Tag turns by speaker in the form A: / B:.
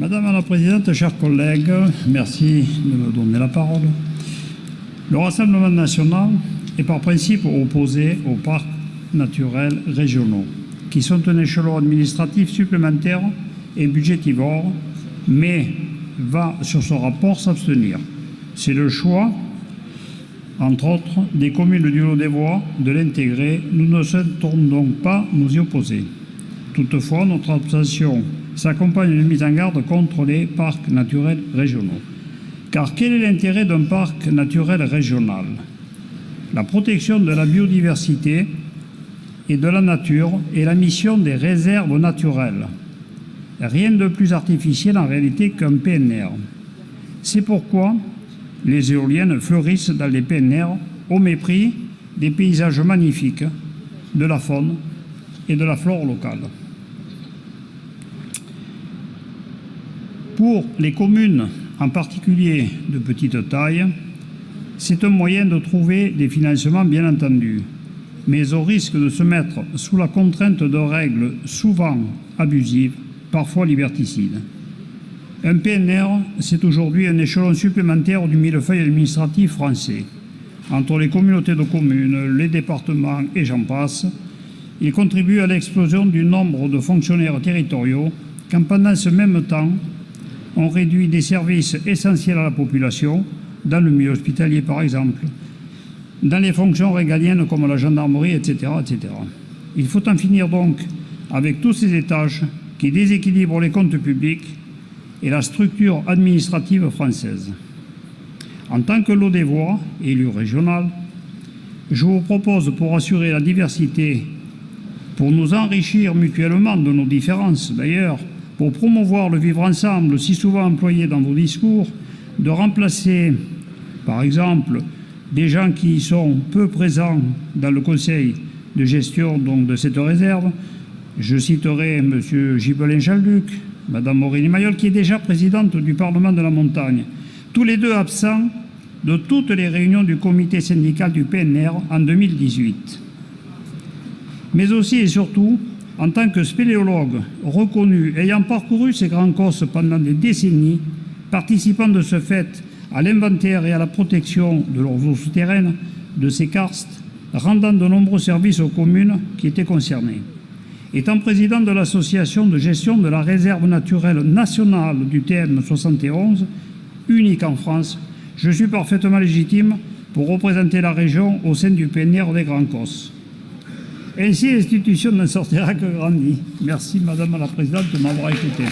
A: Madame la Présidente, chers collègues, merci de me donner la parole. Le Rassemblement national est par principe opposé aux parcs naturels régionaux, qui sont un échelon administratif supplémentaire et budgétivore, mais va sur ce rapport s'abstenir. C'est le choix, entre autres, des communes du Lot-des-Voix de l'intégrer. Nous ne souhaitons donc pas nous y opposer. Toutefois, notre abstention s'accompagne d'une mise en garde contre les parcs naturels régionaux. Car quel est l'intérêt d'un parc naturel régional? La protection de la biodiversité et de la nature est la mission des réserves naturelles. Rien de plus artificiel en réalité qu'un PNR. C'est pourquoi les éoliennes fleurissent dans les PNR au mépris des paysages magnifiques, de la faune et de la flore locale. Pour les communes, en particulier de petite taille, c'est un moyen de trouver des financements, bien entendu, mais au risque de se mettre sous la contrainte de règles souvent abusives, parfois liberticides. Un PNR, c'est aujourd'hui un échelon supplémentaire du millefeuille administratif français. Entre les communautés de communes, les départements et j'en passe, il contribue à l'explosion du nombre de fonctionnaires territoriaux quand pendant ce même temps, on réduit des services essentiels à la population, dans le milieu hospitalier par exemple, dans les fonctions régaliennes comme la gendarmerie, etc., etc. Il faut en finir donc avec tous ces étages qui déséquilibrent les comptes publics et la structure administrative française. En tant que Lot-des-Voix, élu régional, je vous propose, pour assurer la diversité, pour nous enrichir mutuellement de nos différences d'ailleurs, pour promouvoir le vivre ensemble si souvent employé dans vos discours, de remplacer, par exemple, des gens qui sont peu présents dans le conseil de gestion donc, de cette réserve. Je citerai M. Gibelin-Jalduc, Mme Aurélie Mayol, qui est déjà présidente du Parlement de la Montagne, tous les deux absents de toutes les réunions du comité syndical du PNR en 2018. Mais aussi et surtout, en tant que spéléologue reconnu, ayant parcouru ces grands cosses pendant des décennies, participant de ce fait à l'inventaire et à la protection de leurs eaux souterraines, de ces karstes, rendant de nombreux services aux communes qui étaient concernées. Étant président de l'association de gestion de la réserve naturelle nationale du TM 71, unique en France, je suis parfaitement légitime pour représenter la région au sein du PNR des Grands Cosses. Ainsi, l'institution n'en sortira que grandie. Merci, Madame la Présidente, de m'avoir écouté.